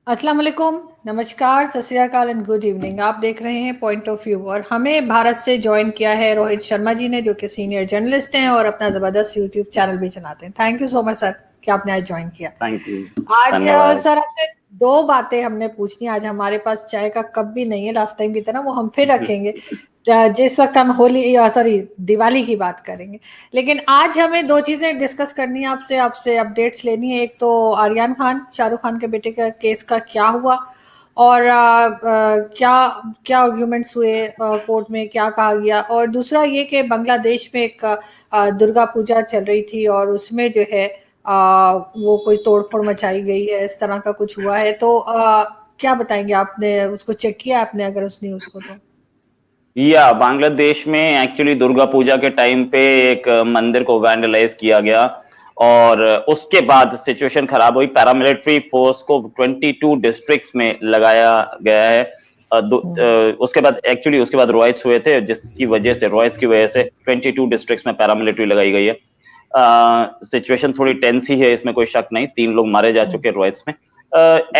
अस्सलाम वालेकुम, नमस्कार, सत श्री अकाल एंड गुड इवनिंग। आप देख रहे हैं पॉइंट ऑफ व्यू और हमें भारत से ज्वाइन किया है रोहित शर्मा जी ने, जो कि सीनियर जर्नलिस्ट हैं और अपना जबरदस्त यूट्यूब चैनल भी चलाते हैं। Thank you so much sir कि आपने आज ज्वाइन किया। थैंक यू, आज धन्यवाद। सर आपसे दो बातें हमने पूछनी। आज हमारे पास चाय का कप भी नहीं है लास्ट टाइम की तरह, वो हम फिर रखेंगे जिस वक्त हम दिवाली की बात करेंगे। लेकिन आज हमें दो चीजें डिस्कस करनी है आपसे अपडेट्स लेनी है। एक तो आर्यन खान, शाहरुख खान के बेटे का केस का क्या हुआ और क्या क्या आर्ग्यूमेंट्स हुए कोर्ट में, क्या कहा गया, और दूसरा ये कि बांग्लादेश में एक दुर्गा पूजा चल रही थी और उसमें जो है वो कोई तोड़फोड़ मचाई गई है, इस तरह का कुछ हुआ है। तो क्या बताएंगे? आपने उसको चेक किया आपने अगर उस न्यूज को? तो या बांग्लादेश में एक्चुअली दुर्गा पूजा के टाइम पे एक मंदिर को वैंडलाइज किया गया और उसके बाद सिचुएशन खराब हुई। पैरामिलिट्री फोर्स को 22 डिस्ट्रिक्ट्स में लगाया गया है। उसके बाद एक्चुअली उसके बाद रॉयट्स हुए थे, जिसकी वजह से रॉयट्स की वजह से 22 डिस्ट्रिक्ट्स में पैरामिलिट्री लगाई गई है। सिचुएशन थोड़ी टेंस ही है, इसमें कोई शक नहीं। 3 लोग मारे जा चुके रॉयट्स में।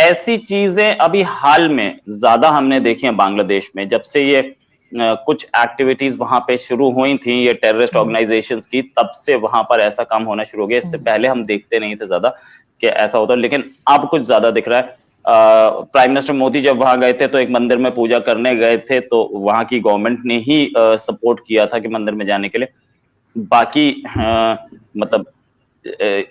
ऐसी चीजें अभी हाल में ज्यादा हमने देखी हैं बांग्लादेश में, जब से ये कुछ एक्टिविटीज वहां पे शुरू हुई थी ये टेररिस्ट ऑर्गेनाइजेशंस की, तब से वहां पर ऐसा काम होना शुरू हो गया। इससे पहले हम देखते नहीं थे ज्यादा कि ऐसा होता, लेकिन अब कुछ ज्यादा दिख रहा है। प्राइम मिनिस्टर मोदी जब वहां गए थे तो एक मंदिर में पूजा करने गए थे, तो वहां की गवर्नमेंट ने ही सपोर्ट किया था कि मंदिर में जाने के लिए। बाकी मतलब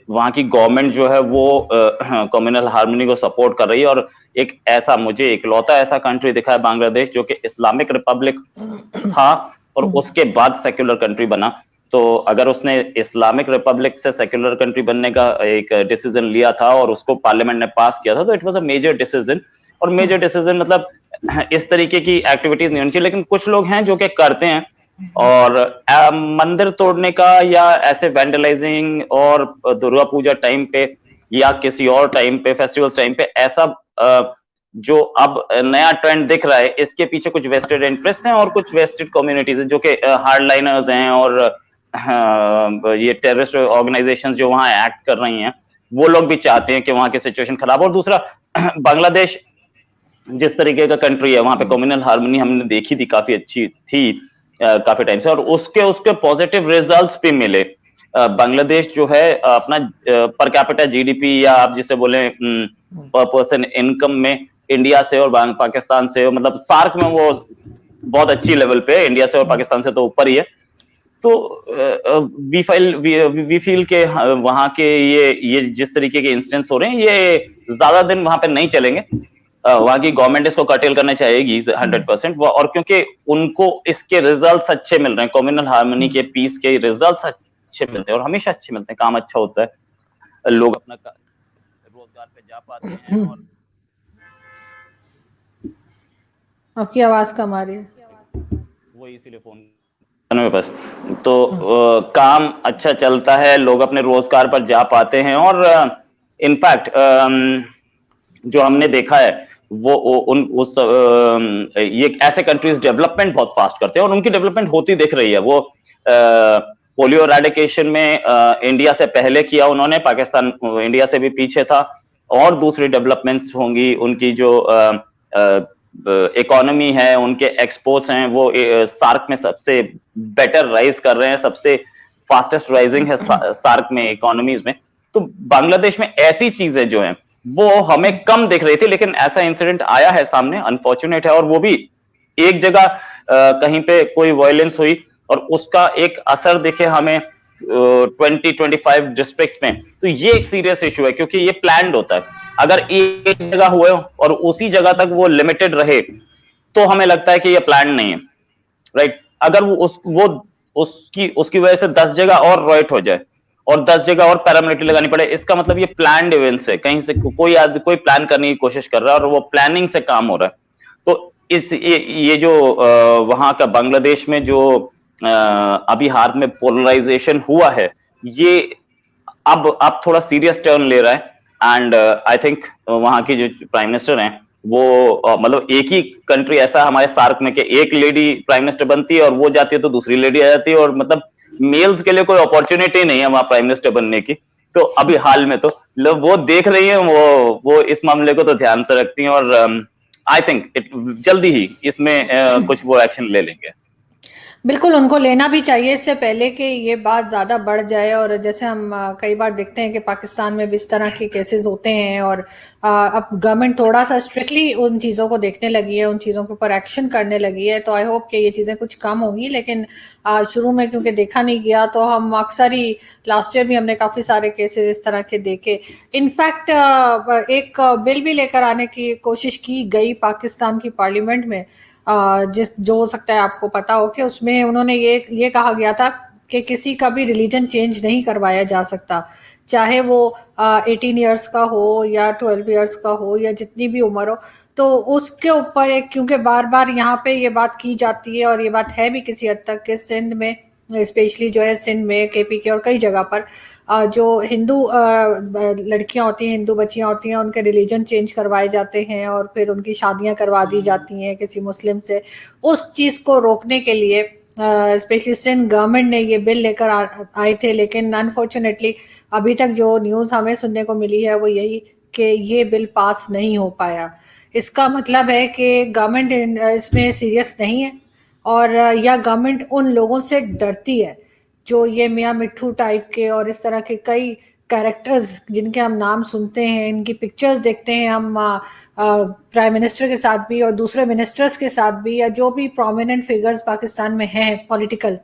वहां की गवर्नमेंट जो है वो कम्युनल हार्मनी को सपोर्ट कर रही है। और एक ऐसा, मुझे इकलौता ऐसा कंट्री दिखा है बांग्लादेश जो कि इस्लामिक रिपब्लिक था और उसके बाद सेक्युलर कंट्री बना। तो अगर उसने इस्लामिक रिपब्लिक से सेक्युलर कंट्री बनने का एक डिसीजन लिया था और उसको पार्लियामेंट ने पास किया था, तो it was a major decision. और मेजर डिसीजन मतलब इस तरीके की एक्टिविटीज नहीं होनी चाहिए, लेकिन कुछ लोग हैं जो कि करते हैं। और मंदिर तोड़ने का या ऐसे वैंडलाइजिंग और दुर्गा पूजा टाइम पे या किसी और टाइम पे, फेस्टिवल्स टाइम पे ऐसा जो अब नया ट्रेंड दिख रहा है, इसके पीछे कुछ वेस्टेड इंटरेस्ट हैं और कुछ वेस्टेड कम्युनिटीज हैं जो कि हार्डलाइनर्स हैं और ये टेररिस्ट ऑर्गेनाइजेशंस जो वहां एक्ट कर रही हैं, वो लोग भी चाहते हैं कि वहां की सिचुएशन खराब हो। और दूसरा, बांग्लादेश जिस तरीके का कंट्री है, वहां पे कम्युनल हार्मनी हमने देखी थी, काफी अच्छी थी काफी टाइम से, और उसके उसके पॉजिटिव रिजल्ट्स भी मिले। बांग्लादेश जो है अपना पर कैपिटा जीडीपी या आप जिसे बोले पर पर्सन इनकम में इंडिया से और पाकिस्तान से, मतलब सार्क में वो बहुत अच्छी लेवल पे, इंडिया से और पाकिस्तान से तो ऊपर ही है। तो वी फील के वहां के ये जिस तरीके के इंसिडेंट्स हो रहे हैं, ये ज्यादा दिन वहां पे नहीं चलेंगे। वहां की गवर्नमेंट इसको कर्टेल करना चाहेगी 100%। और क्योंकि उनको इसके रिजल्ट्स अच्छे मिल रहे हैं, कम्युनल हार्मनी के, पीस के रिजल्ट्स अच्छे मिलते हैं और हमेशा अच्छे मिलते हैं, काम अच्छा होता है, लोग अपना रोजगार पे जा पाते हैं। और आपकी आवाज कम आ रही है, वो इसीलिए फोन में बस। तो काम अच्छा चलता है, लोग अपने रोजगार पर जा पाते हैं। और इनफैक्ट जो हमने देखा है वो ये ऐसे कंट्रीज डेवलपमेंट बहुत फास्ट करते हैं और उनकी डेवलपमेंट होती दिख रही है। वो पोलियो एराडिकेशन में इंडिया से पहले किया उन्होंने, पाकिस्तान इंडिया से भी पीछे था। और दूसरी डेवलपमेंट्स होंगी, उनकी जो इकोनॉमी है, उनके एक्सपोर्ट्स हैं, वो सार्क में सबसे बेटर राइज कर रहे हैं, सबसे फास्टेस्ट राइजिंग है सार्क में इकोनॉमीज में। तो बांग्लादेश में ऐसी चीजें जो हैं वो हमें कम दिख रही थी, लेकिन ऐसा इंसिडेंट आया है सामने, अनफॉर्चुनेट है। और वो भी एक जगह कहीं पे कोई वायलेंस हुई और उसका एक असर दिखे हमें 20-25 डिस्ट्रिक्ट्स में, तो ये एक सीरियस इशू है, क्योंकि ये प्लान्ड होता है। अगर एक जगह हुए और उसी जगह तक वो लिमिटेड रहे तो हमें लगता है कि ये प्लान नहीं है, राइट। अगर वो उसकी वजह से 10 जगह और रॉयट हो जाए और 10 जगह और पैरामिलिट्री लगानी पड़े, इसका मतलब ये प्लान्ड इवेंट्स है, कहीं से कोई प्लान करने की कोशिश कर रहा है और वो प्लानिंग से काम हो रहा है। तो ये जो वहां का बांग्लादेश में जो अभी हाल में पोलराइजेशन हुआ है, ये अब थोड़ा सीरियस टर्न ले रहा है। एंड आई थिंक वहां की जो प्राइम मिनिस्टर हैं वो मतलब एक ही कंट्री ऐसा हमारे सार्क में कि एक लेडी प्राइम मिनिस्टर बनती है और वो जाती है तो दूसरी लेडी आ जाती है, और मतलब मेल्स के लिए कोई अपॉर्चुनिटी नहीं है वहां प्राइम मिनिस्टर बनने की। तो अभी हाल में तो लोग वो देख रही हैं, वो इस मामले को तो ध्यान से रखती हैं, और आई थिंक जल्दी ही इसमें कुछ वो एक्शन ले लेंगे। बिल्कुल उनको लेना भी चाहिए इससे पहले कि ये बात ज़्यादा बढ़ जाए। और जैसे हम कई बार देखते हैं कि पाकिस्तान में भी इस तरह के केसेस होते हैं, और अब गवर्नमेंट थोड़ा सा स्ट्रिक्टली उन चीज़ों को देखने लगी है, उन चीज़ों के ऊपर एक्शन करने लगी है। तो आई होप कि ये चीज़ें कुछ कम होंगी, लेकिन शुरू में क्योंकि देखा नहीं गया, तो हम अक्सर ही लास्ट ईयर भी हमने काफ़ी सारे केसेस इस तरह के देखे। इनफैक्ट एक बिल भी लेकर आने की कोशिश की गई पाकिस्तान की पार्लियामेंट में, जो हो सकता है आपको पता हो, कि उसमें उन्होंने ये कहा गया था कि किसी का भी रिलीजन चेंज नहीं करवाया जा सकता, चाहे वो 18 ईयर्स का हो या 12 ईयर्स का हो या जितनी भी उम्र हो। तो उसके ऊपर एक, क्योंकि बार बार यहाँ पे ये बात की जाती है, और ये बात है भी किसी हद तक कि सिंध में, स्पेशली जो है सिंध में, केपी के और कई जगह पर जो हिंदू लड़कियां होती हैं, हिंदू बच्चियां होती हैं, उनके रिलीजन चेंज करवाए जाते हैं और फिर उनकी शादियां करवा दी जाती हैं किसी मुस्लिम से। उस चीज को रोकने के लिए स्पेशली सिंध गवर्नमेंट ने ये बिल लेकर आए थे, लेकिन अनफॉर्चुनेटली अभी तक जो न्यूज हमें सुनने को मिली है वो यही कि ये बिल पास नहीं हो पाया। इसका मतलब है कि गवर्नमेंट इसमें सीरियस नहीं है, और या गवर्नमेंट उन लोगों से डरती है जो ये मियाँ मिट्ठू टाइप के और इस तरह के कई कैरेक्टर्स जिनके हम नाम सुनते हैं, इनकी पिक्चर्स देखते हैं हम प्राइम मिनिस्टर के साथ भी और दूसरे मिनिस्टर्स के साथ भी, या जो भी प्रोमिनेंट फिगर्स पाकिस्तान में हैं पॉलिटिकल,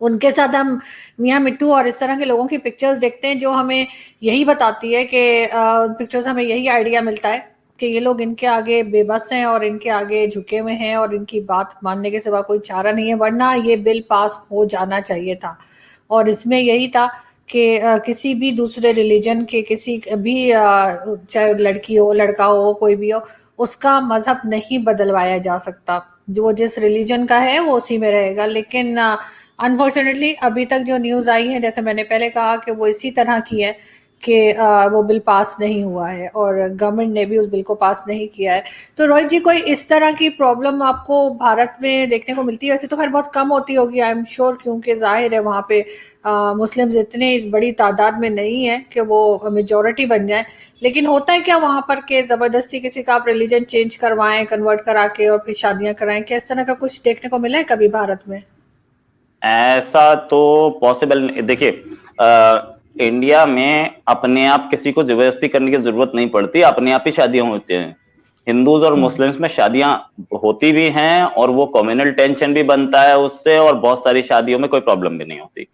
उनके साथ हम मियाँ मिट्टू और इस तरह के लोगों की पिक्चर्स देखते हैं, जो हमें यही बताती है कि पिक्चर्स हमें यही आइडिया मिलता है कि ये लोग इनके आगे बेबस हैं और इनके आगे झुके हुए हैं और इनकी बात मानने के सिवा कोई चारा नहीं है। वरना ये बिल पास हो जाना चाहिए था, और इसमें यही था कि किसी भी दूसरे रिलीजन के किसी भी चाहे लड़की हो लड़का हो कोई भी हो, उसका मजहब नहीं बदलवाया जा सकता। जो जिस रिलीजन का है वो उसी में रहेगा। लेकिन अनफॉर्चुनेटली अभी तक जो न्यूज आई है, जैसे मैंने पहले कहा, कि वो इसी तरह की है कि वो बिल पास नहीं हुआ है और गवर्नमेंट ने भी उस बिल को पास नहीं किया है। तो रोहित जी, कोई इस तरह की प्रॉब्लम आपको भारत में देखने को मिलती है? वैसे तो खैर बहुत कम होती होगी आई एम श्योर, क्योंकि जाहिर है वहाँ पे मुस्लिम्स इतनी बड़ी तादाद में नहीं है कि वो मेजोरिटी बन जाए। लेकिन होता है क्या वहाँ पर कि जबरदस्ती किसी का आप रिलीजन चेंज करवाएं, कन्वर्ट करा के और फिर शादियां कराएं? क्या इस तरह का कुछ देखने को मिला है कभी भारत में? ऐसा तो पॉसिबल, देखिए इंडिया में अपने आप किसी को जबरदस्ती करने की जरूरत नहीं पड़ती, अपने आप ही शादियां होती हैं। हिंदूज और मुस्लिम्स में शादियां होती भी हैं और वो कम्युनल टेंशन भी बनता है उससे, और बहुत सारी शादियों में कोई प्रॉब्लम भी नहीं होती।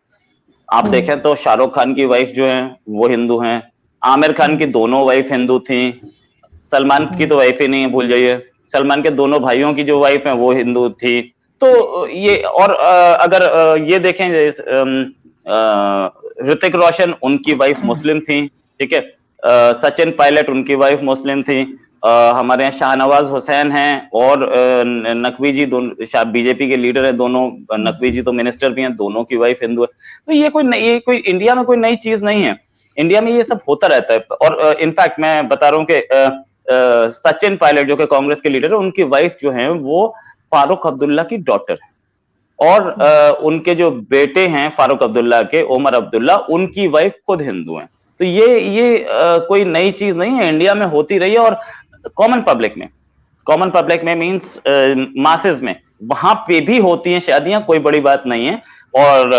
आप देखें तो शाहरुख खान की वाइफ जो है वो हिंदू हैं, आमिर खान की दोनों वाइफ हिंदू थी, सलमान की तो वाइफ ही नहीं है, भूल जाइए। सलमान के दोनों भाइयों की जो वाइफ है वो हिंदू थी। तो ये, और अगर ये देखें ऋतिक रोशन, उनकी वाइफ मुस्लिम थी, ठीक है। सचिन पायलट, उनकी वाइफ मुस्लिम थी। हमारे यहाँ शाहनवाज हुसैन हैं और नकवी जी, दोनों बीजेपी के लीडर हैं दोनों। नकवी जी तो मिनिस्टर भी हैं, दोनों की वाइफ हिंदू है। तो ये कोई इंडिया में कोई नई चीज नहीं है, इंडिया में ये सब होता रहता है। और इनफैक्ट मैं बता रहा हूँ कि सचिन पायलट जो कि कांग्रेस के लीडर है, उनकी वाइफ जो है वो फारूक अब्दुल्ला की डॉटर है, और उनके जो बेटे हैं फारूक अब्दुल्ला के, उमर अब्दुल्ला, उनकी वाइफ खुद हिंदू हैं। तो ये कोई नई चीज नहीं है, इंडिया में होती रही है। और कॉमन पब्लिक में मींस मासेस में, वहां पे भी होती हैं शादियां, कोई बड़ी बात नहीं है। और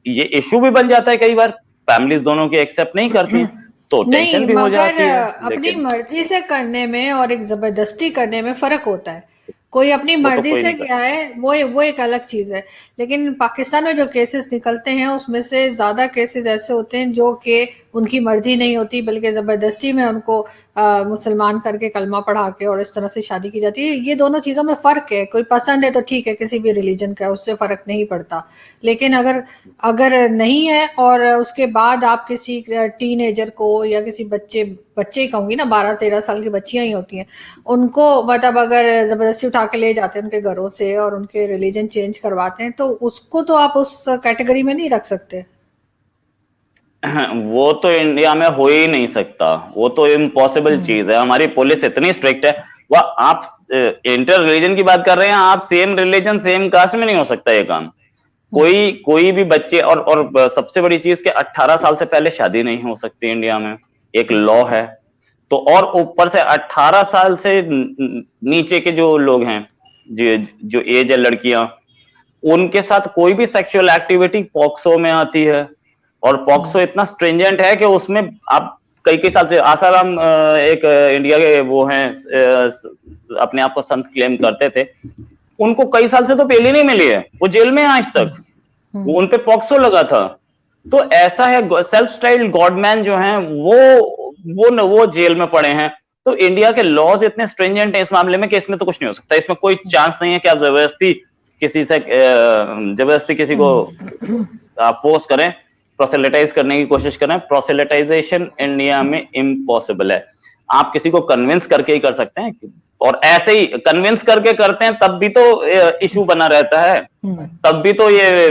ये इशू भी बन जाता है कई बार, फैमिलीज दोनों की एक्सेप्ट नहीं करती हैं, तो टेंशन नहीं, भी हो मगर जाती है। अपनी मर्जी से करने में और एक जबरदस्ती करने में फर्क होता है। कोई अपनी वो तो मर्जी कोई से नहीं कर क्या है, वो एक अलग चीज है। लेकिन पाकिस्तान में जो केसेस निकलते हैं उसमें से ज्यादा केसेस ऐसे होते हैं जो कि उनकी मर्जी नहीं होती, बल्कि जबरदस्ती में उनको मुसलमान करके कलमा पढ़ा के और इस तरह से शादी की जाती है। ये दोनों चीजों में फर्क है। कोई पसंद है तो ठीक है, किसी भी रिलीजन का, उससे फर्क नहीं पड़ता। लेकिन अगर नहीं है और उसके बाद आप किसी टीनेजर को या किसी बच्चे कहूंगी ना, 12-13 साल की बच्चियां ही होती हैं, उनको मतलब अगर जबरदस्ती उठा के ले जाते हैं उनके घरों से और उनके रिलीजन चेंज करवाते हैं, तो उसको तो आप उस कैटेगरी में नहीं रख सकते। वो तो इंडिया में हो ही नहीं सकता, वो तो इम्पॉसिबल चीज है। हमारी पुलिस इतनी स्ट्रिक्ट है। वह आप इंटर रिलीजन की बात कर रहे हैं, आप सेम रिलीजन सेम कास्ट में नहीं हो सकता ये काम। कोई भी बच्चे और सबसे बड़ी चीज कि 18 साल से पहले शादी नहीं हो सकती इंडिया में, एक लॉ है। तो और ऊपर से 18 साल से नीचे के जो लोग हैं, जो एज है लड़कियां, उनके साथ कोई भी सेक्सुअल एक्टिविटी पॉक्सो में आती है। और पॉक्सो इतना स्ट्रिंजेंट है कि उसमें आप कई साल से आसाराम एक इंडिया के वो हैं, अपने आप को संत क्लेम करते थे, उनको कई साल से तो बेल ही नहीं मिली है, वो जेल में है आज तक, वो उन पे पॉक्सो लगा था। तो ऐसा है, सेल्फ स्टाइल्ड गॉडमैन जो हैं वो जेल में पड़े हैं। तो इंडिया के लॉज इतने स्ट्रिंजेंट हैं इस मामले में कि इसमें तो कुछ नहीं हो सकता, इसमें कोई चांस नहीं है कि आप जबरदस्ती किसी को आप फोर्स करें, प्रोसेलिटाइज करने की कोशिश करें। प्रोसेलिटाइजेशन इंडिया में इम्पॉसिबल है, आप किसी को कन्विंस करके ही कर सकते हैं, और ऐसे ही कन्विंस करके करते हैं तब भी तो इशू बना रहता है, तब भी तो ये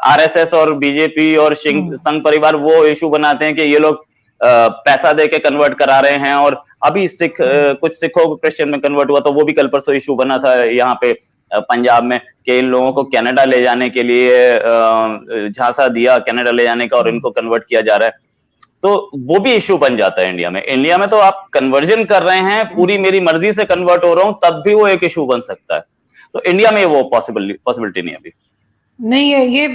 आरएसएस और बीजेपी और संघ परिवार वो इशू बनाते हैं कि ये लोग पैसा दे के कन्वर्ट करा रहे हैं। और अभी कुछ सिखों को क्रिश्चियन में कन्वर्ट हुआ, तो वो भी कल परसों इशू बना था यहाँ पे पंजाब में, कि इन लोगों को कनाडा ले जाने के लिए झांसा दिया कनाडा ले जाने का, और इनको कन्वर्ट किया जा रहा है। तो वो भी इशू बन जाता है इंडिया में। इंडिया में तो आप कन्वर्जन कर रहे हैं, पूरी मेरी मर्जी से कन्वर्ट हो रहा हूं, तब भी वो एक इशू बन सकता है। तो इंडिया में वो पॉसिबिलिटी नहीं है अभी। नहीं है, ये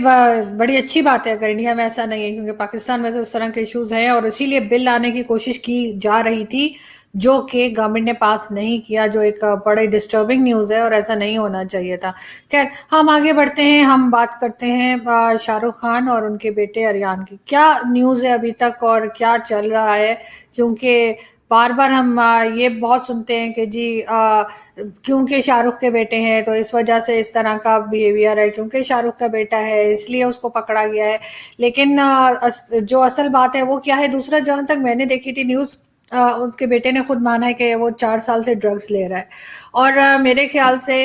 बड़ी अच्छी बात है अगर इंडिया में ऐसा नहीं है, क्योंकि पाकिस्तान में तो उस तरह के इश्यूज हैं, और इसीलिए बिल लाने की कोशिश की जा रही थी, जो कि गवर्नमेंट ने पास नहीं किया, जो एक बड़ी डिस्टर्बिंग न्यूज है, और ऐसा नहीं होना चाहिए था। खैर, हम आगे बढ़ते हैं, हम बात करते हैं शाहरुख खान और उनके बेटे आर्यन की। क्या न्यूज है अभी तक और क्या चल रहा है? क्योंकि बार बार हम ये बहुत सुनते हैं कि जी क्योंकि शाहरुख के बेटे हैं तो इस वजह से इस तरह का बिहेवियर है, क्योंकि शाहरुख का बेटा है इसलिए उसको पकड़ा गया है। लेकिन जो असल बात है वो क्या है? दूसरा, जहां तक मैंने देखी थी न्यूज, उसके बेटे ने खुद माना है कि वो 4 साल से ड्रग्स ले रहा है, और मेरे ख्याल से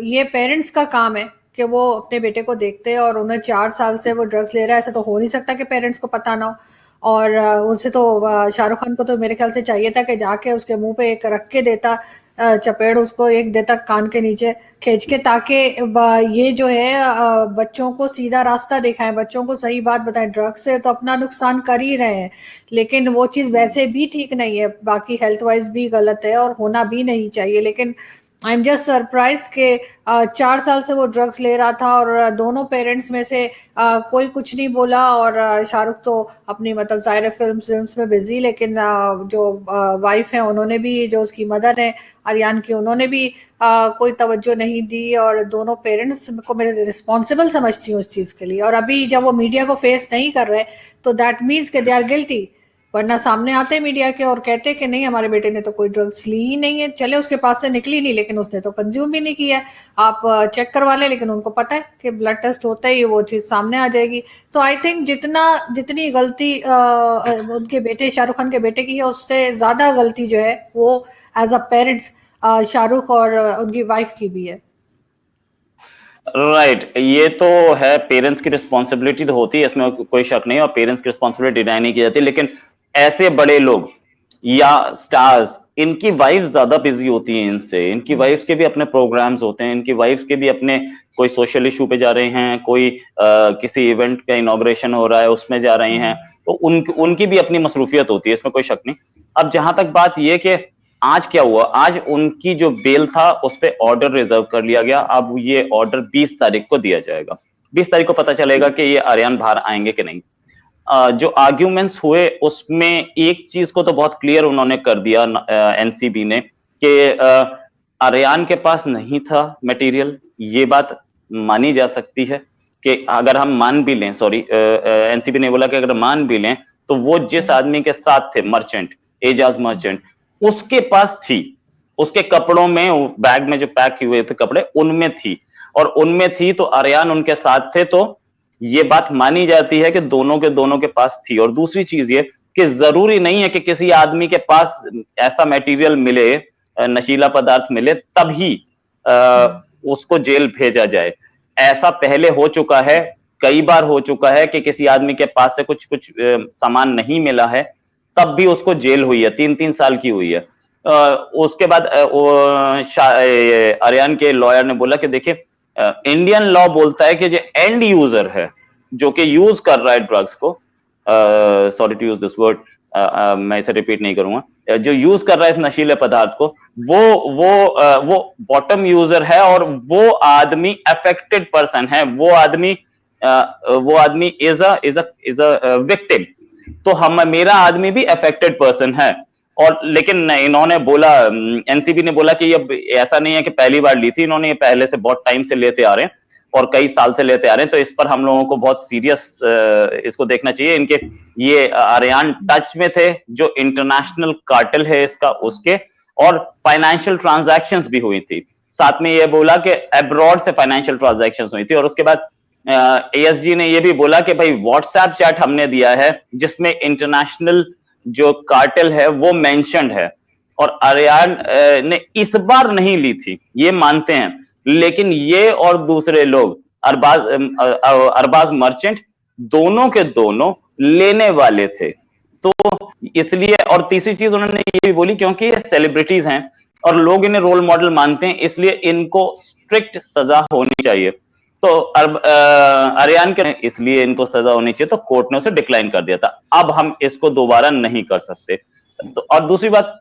ये पेरेंट्स का काम है कि वो अपने बेटे को देखते हैं, और उन्हें 4 साल से वो ड्रग्स ले रहा है, ऐसा तो हो नहीं सकता कि पेरेंट्स को पता ना हो। और उनसे तो शाहरुख खान को तो मेरे ख्याल से चाहिए था कि जाके उसके मुंह पे एक रख के देता, चपेड़ उसको एक देता कान के नीचे खींच के, ताकि ये जो है बच्चों को सीधा रास्ता दिखाएं, बच्चों को सही बात बताएं। ड्रग्स से तो अपना नुकसान कर ही रहे हैं, लेकिन वो चीज वैसे भी ठीक नहीं है, बाकी हेल्थ वाइज भी गलत है और होना भी नहीं चाहिए। लेकिन आई एम जस्ट सरप्राइज के 4 साल से वो ड्रग्स ले रहा था, और दोनों पेरेंट्स में से कोई कुछ नहीं बोला। और शाहरुख तो अपनी मतलब ज़ाहिर फिल्म में बिजी, लेकिन जो वाइफ है उन्होंने भी, जो उसकी मदर है आर्यन की, उन्होंने भी कोई तवज्जो नहीं दी। और दोनों पेरेंट्स को मैं रिस्पॉन्सिबल समझती हूँ इस चीज़ के लिए। और अभी जब वो मीडिया को फेस नहीं कर रहे तो दैट मीन्स कि दे आर गिल्टी, वरना सामने आते मीडिया के और कहते कि नहीं हमारे बेटे ने तो कोई ड्रग्स ली ही नहीं है, चले उसके पास से निकली नहीं, लेकिन उसने तो कंज्यूम भी नहीं किया है, आप चेक करवा लें। लेकिन उनको पता है कि ब्लड टेस्ट होता ही वो चीज सामने आ जाएगी। तो आई थिंक जितनी गलती उनके बेटे, शाहरुख खान के बेटे की है, उससे ज्यादा गलती जो है वो एज अ पेरेंट्स शाहरुख और उनकी वाइफ की भी है। राइट, ये तो है, पेरेंट्स की रिस्पॉन्सिबिलिटी तो होती है, इसमें कोई शक नहीं है, और पेरेंट्स की रिस्पॉन्सिबिलिटी डिनाई नहीं की जाती। लेकिन ऐसे बड़े लोग या स्टार्स, इनकी वाइफ ज्यादा बिजी होती हैं इनसे, इनकी वाइफ के भी अपने प्रोग्राम्स होते हैं, इनकी वाइफ के भी अपने कोई सोशल इशू पे जा रहे हैं, कोई किसी इवेंट का इनॉग्रेशन हो रहा है उसमें जा रहे हैं, तो उनकी भी अपनी मसरूफियत होती है, इसमें कोई शक नहीं। अब जहां तक बात यह कि आज क्या हुआ, आज उनकी जो बेल था उस पर ऑर्डर रिजर्व कर लिया गया। अब ये ऑर्डर 20 तारीख को दिया जाएगा, 20 तारीख को पता चलेगा कि ये आर्यन बाहर आएंगे कि नहीं। जो आर्ग्यूमेंट्स हुए उसमें एक चीज को तो बहुत क्लियर उन्होंने कर दिया एनसीबी ने, कि आर्यन के पास नहीं था मटेरियल। ये बात मानी जा सकती है कि अगर हम मान भी लें, सॉरी एनसीबी ने बोला कि अगर मान भी लें तो वो जिस आदमी के साथ थे, मर्चेंट, एजाज मर्चेंट, उसके पास थी, उसके कपड़ों में, बैग में जो पैक हुए थे कपड़े उनमें थी, और उनमें थी तो आर्यन उनके साथ थे, तो ये बात मानी जाती है कि दोनों के पास थी। और दूसरी चीज ये कि जरूरी नहीं है कि किसी आदमी के पास ऐसा मटेरियल मिले, नशीला पदार्थ मिले, तभी उसको जेल भेजा जाए। ऐसा पहले हो चुका है, कई बार हो चुका है कि किसी आदमी के पास से कुछ सामान नहीं मिला है, तब भी उसको जेल हुई है, 3-3 साल की हुई है। उसके बाद आर्यन के लॉयर ने बोला कि देखिए इंडियन लॉ बोलता है कि जो एंड यूजर है, जो कि यूज कर रहा है ड्रग्स को, sorry to use this word, मैं इसे रिपीट नहीं करूंगा, जो यूज कर रहा है इस नशीले पदार्थ को, वो बॉटम यूजर है, और वो आदमी अफेक्टेड पर्सन है, वो आदमी इज अ विक्टिम। तो मेरा आदमी भी अफेक्टेड पर्सन है। और लेकिन इन्होंने बोला, एनसीबी ने बोला कि ये ऐसा नहीं है कि पहली बार ली थी, इन्होंने ये पहले से बहुत टाइम से लेते आ रहे हैं और कई साल से लेते आ रहे हैं। तो इस पर हम लोगों को बहुत सीरियस इसको देखना चाहिए। इनके ये आर्यान टच में थे, जो इंटरनेशनल कार्टेल है इसका, उसके, और फाइनेंशियल ट्रांजैक्शंस भी हुई थी। साथ में ये बोला कि अब्रॉड से फाइनेंशियल ट्रांजैक्शंस हुई थी। और उसके बाद एएसजी ने ये भी बोला कि भाई व्हाट्सएप चैट हमने दिया है जिसमें इंटरनेशनल जो कार्टेल है वो मेंशन्ड है, और आर्यान ने इस बार नहीं ली थी, ये मानते हैं। लेकिन ये और दूसरे लोग, अरबाज मर्चेंट, दोनों के दोनों लेने वाले थे। तो इसलिए, और तीसरी चीज उन्होंने ये भी बोली, क्योंकि ये सेलिब्रिटीज हैं और लोग इन्हें रोल मॉडल मानते हैं, इसलिए इनको स्ट्रिक्ट सजा होनी चाहिए। तो आर्यान के इसलिए इनको सजा होनी चाहिए, तो कोर्ट ने उसे डिक्लाइन कर दिया था। अब हम इसको दोबारा नहीं कर सकते। तो और दूसरी बात,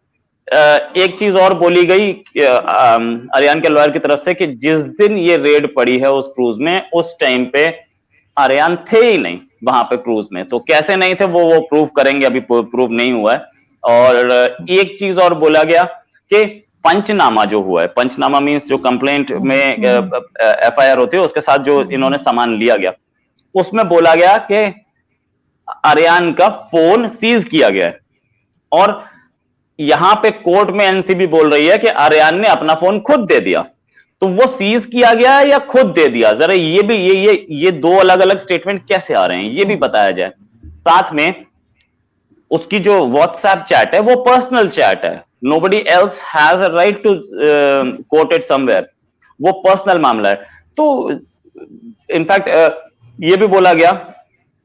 एक चीज और बोली गई आर्यान के लॉयर की तरफ से, कि जिस दिन ये रेड पड़ी है उस क्रूज में, उस टाइम पे आर्यान थे ही नहीं वहां पे क्रूज में। तो कैसे नहीं थे वो प्रूव करेंगे, अभी प्रूव नहीं हुआ है। और एक चीज और बोला गया कि पंचनामा जो हुआ है, पंचनामा मीन्स जो कंप्लेंट में एफआईआर होती है उसके साथ जो इन्होंने सामान लिया गया, उसमें बोला गया कि आर्यान का फोन सीज किया गया है। और यहां पे कोर्ट में एनसीबी बोल रही है कि आर्यान ने अपना फोन खुद दे दिया। तो वो सीज किया गया या खुद दे दिया, जरा ये भी ये दो अलग अलग स्टेटमेंट कैसे आ रहे हैं, ये भी बताया जाए। साथ में उसकी जो व्हाट्सएप चैट है वो पर्सनल चैट है, nobody else has a right to quote it somewhere, वो पर्सनल मामला है। तो इनफैक्ट ये भी बोला गया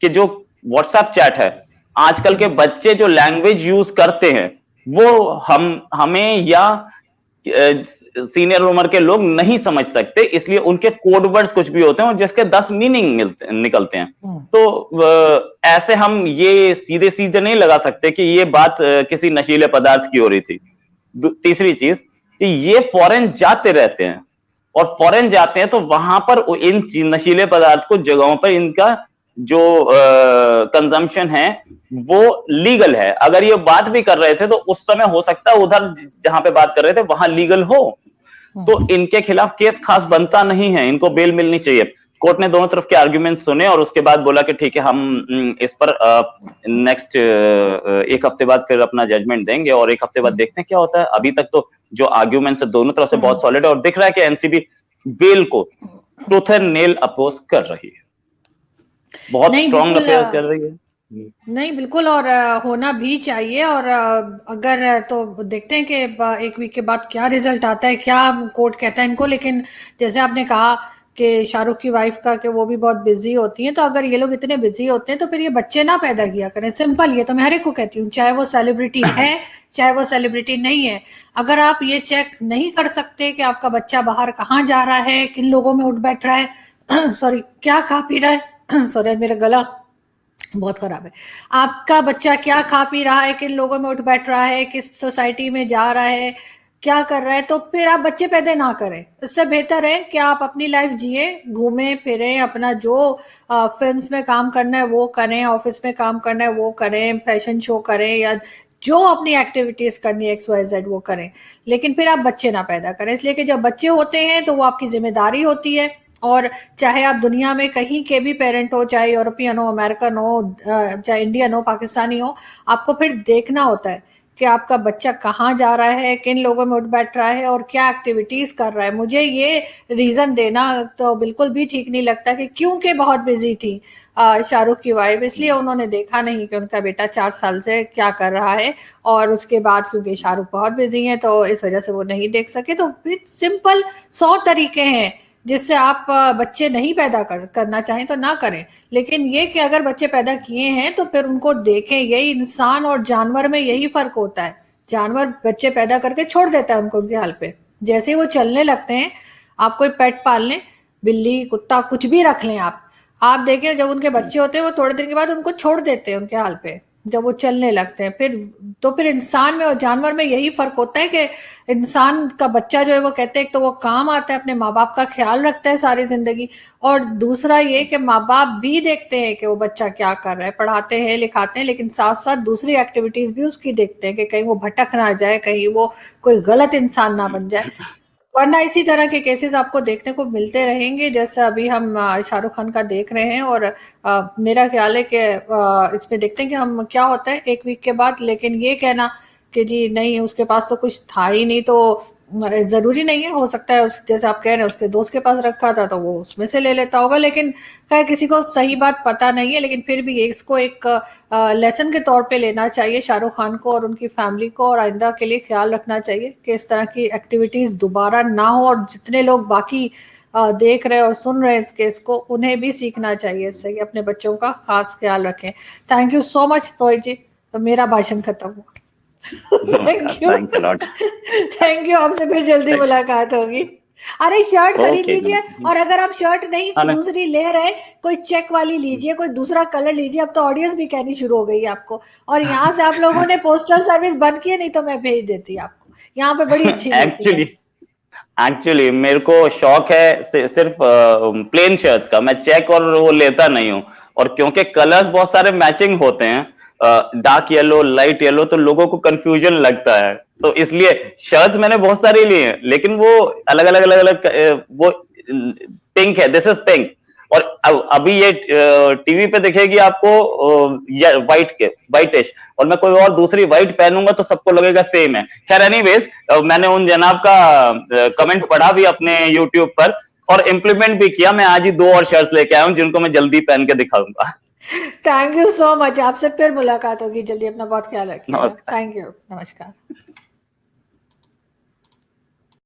कि जो व्हाट्सएप चैट है, आजकल के बच्चे जो लैंग्वेज यूज करते हैं वो हमें या सीनियर उम्र के लोग नहीं समझ सकते, इसलिए उनके कोड वर्ड्स कुछ भी होते हैं और जिसके 10 मीनिंग निकलते हैं। तो ऐसे हम ये सीधे सीधे नहीं लगा सकते कि ये बात किसी नशीले पदार्थ की हो रही थी। तीसरी चीज कि ये फॉरेन जाते रहते हैं, और फॉरेन जाते हैं तो वहां पर इन नशीले पदार्थ को जगहों पर इनका जो कंजम्पशन है वो लीगल है। अगर ये बात भी कर रहे थे तो उस समय हो सकता है उधर जहां पे बात कर रहे थे वहां लीगल हो, तो इनके खिलाफ केस खास बनता नहीं है, इनको बेल मिलनी चाहिए। कोर्ट ने दोनों तरफ के आर्ग्यूमेंट सुने और उसके बाद बोला कि ठीक है, हम इस पर नेक्स्ट एक हफ्ते बाद फिर अपना जजमेंट देंगे, और एक हफ्ते बाद देखते हैं क्या होता है। अभी तक तो जो आर्ग्यूमेंट्स है दोनों तरफ से बहुत सॉलिड है, और दिख रहा है कि एनसीबी बेल को टूथ एंड नेल अपोज कर रही है, बहुत स्ट्रॉन्ग अफेयर्स कर रही है। नहीं बिल्कुल, और होना भी चाहिए। और अगर तो देखते हैं कि एक वीक के बाद क्या रिजल्ट आता है, क्या कोर्ट कहता है इनको। लेकिन जैसे आपने कहा कि शाहरुख की वाइफ का कि वो भी बहुत बिजी होती हैं, तो अगर ये लोग इतने बिजी होते हैं तो फिर ये बच्चे ना पैदा किया करें। सिंपल, ये तो मैं हर एक को कहती हूँ, चाहे वो सेलिब्रिटी है चाहे वो सेलिब्रिटी नहीं है। अगर आप ये चेक नहीं कर सकते कि आपका बच्चा बाहर कहाँ जा रहा है, किन लोगों में उठ बैठ रहा है सॉरी, क्या खा पी रहा है सॉरी मेरा गला बहुत खराब है, आपका बच्चा क्या खा पी रहा है, किन लोगों में उठ बैठ रहा है, किस सोसाइटी में जा रहा है, क्या कर रहा है, तो फिर आप बच्चे पैदा ना करें। इससे बेहतर है कि आप अपनी लाइफ जिए, घूमें फिरें, अपना जो फिल्म्स में काम करना है वो करें, ऑफिस में काम करना है वो करें, फैशन शो करें, या जो अपनी एक्टिविटीज करनी है XYZ वो करें, लेकिन फिर आप बच्चे ना पैदा करें। इसलिए कि जब बच्चे होते हैं तो वो आपकी जिम्मेदारी होती है, और चाहे आप दुनिया में कहीं के भी पेरेंट हो, चाहे यूरोपियन हो, अमेरिकन हो, चाहे इंडियन हो, पाकिस्तानी हो, आपको फिर देखना होता है कि आपका बच्चा कहाँ जा रहा है, किन लोगों में उठ बैठ रहा है और क्या एक्टिविटीज कर रहा है। मुझे ये रीजन देना तो बिल्कुल भी ठीक नहीं लगता कि क्योंकि बहुत बिजी थी शाहरुख की वाइफ, इसलिए उन्होंने देखा नहीं कि उनका बेटा 4 साल से क्या कर रहा है, और उसके बाद क्योंकि शाहरुख बहुत बिजी हैं तो इस वजह से वो नहीं देख सके। तो फिर सिंपल 100 तरीके हैं जिससे आप बच्चे नहीं पैदा करना चाहें तो ना करें, लेकिन ये कि अगर बच्चे पैदा किए हैं तो फिर उनको देखें। यही इंसान और जानवर में यही फर्क होता है, जानवर बच्चे पैदा करके छोड़ देता है उनको उनके हाल पे, जैसे ही वो चलने लगते हैं। आप कोई पेट पाल लें, बिल्ली कुत्ता कुछ भी रख लें आप देखें जब उनके बच्चे होते हैं वो थोड़े दिन के बाद उनको छोड़ देते हैं उनके हाल पे, जब वो चलने लगते हैं। फिर इंसान में और जानवर में यही फर्क होता है कि इंसान का बच्चा जो है वो कहते हैं एक तो वो काम आता है, अपने माँ बाप का ख्याल रखता है सारी जिंदगी, और दूसरा ये कि माँ बाप भी देखते हैं कि वो बच्चा क्या कर रहा है, पढ़ाते हैं लिखाते हैं, लेकिन साथ साथ दूसरी एक्टिविटीज भी उसकी देखते हैं कि कहीं वो भटक ना जाए, कहीं वो कोई गलत इंसान ना बन जाए। वरना इसी तरह के केसेस आपको देखने को मिलते रहेंगे, जैसे अभी हम शाहरुख खान का देख रहे हैं। और मेरा ख्याल है कि इसमें देखते हैं कि हम क्या होता है 1 वीक के बाद। लेकिन ये कहना कि जी नहीं उसके पास तो कुछ था ही नहीं, तो जरूरी नहीं है, हो सकता है जैसे आप कह रहे हैं उसके दोस्त के पास रखा था तो वो उसमें से ले लेता होगा। लेकिन खैर किसी को सही बात पता नहीं है, लेकिन फिर भी इसको एक लेसन के तौर पे लेना चाहिए शाहरुख खान को और उनकी फैमिली को, और आइंदा के लिए ख्याल रखना चाहिए कि इस तरह की एक्टिविटीज दोबारा ना हो। और जितने लोग बाकी देख रहे और सुन रहे हैं इस केस को, उन्हें भी सीखना चाहिए इससे कि अपने बच्चों का खास ख्याल रखें। Thank you so much Rohit ji, तो मेरा भाषण खत्म हुआ। Thank you, thanks a lot. Thank you, आपसे फिर जल्दी मुलाकात होगी। अरे शर्ट खरीद लीजिए, और अगर आप शर्ट नहीं दूसरी ले रहे, कोई चेक वाली लीजिए, कोई दूसरा कलर लीजिए। अब तो ऑडियंस भी कहनी शुरू हो गई है आपको, और यहाँ से आप लोगों ने पोस्टल सर्विस बंद की है, नहीं तो मैं भेज देती आपको, यहाँ पे बड़ी अच्छी मिलती है। एक्चुअली मेरे को शौक है सिर्फ प्लेन शर्ट्स का, मैं चेक और वो लेता नहीं हूँ। और क्योंकि कलर्स बहुत सारे मैचिंग होते हैं, डार्क येलो, लाइट येलो, तो लोगों को कंफ्यूजन लगता है, तो इसलिए शर्ट्स मैंने बहुत सारे लिए हैं, लेकिन वो अलग अलग अलग अलग वो पिंक है, दिस इज पिंक, और अभी ये टीवी पे दिखेगी आपको व्हाइटिश, और मैं कोई और दूसरी व्हाइट पहनूंगा तो सबको लगेगा सेम है। खैर एनीवेज, मैंने उन जनाब का कमेंट पढ़ा भी अपने यूट्यूब पर और इम्प्लीमेंट भी किया। मैं आज ही 2 और शर्ट्स लेके आया हूँ जिनको मैं जल्दी पहन के दिखाऊंगा। थैंक यू सो मच, आपसे फिर मुलाकात होगी जल्दी, अपना बहुत ख्याल रखिएगा। थैंक यू, नमस्कार।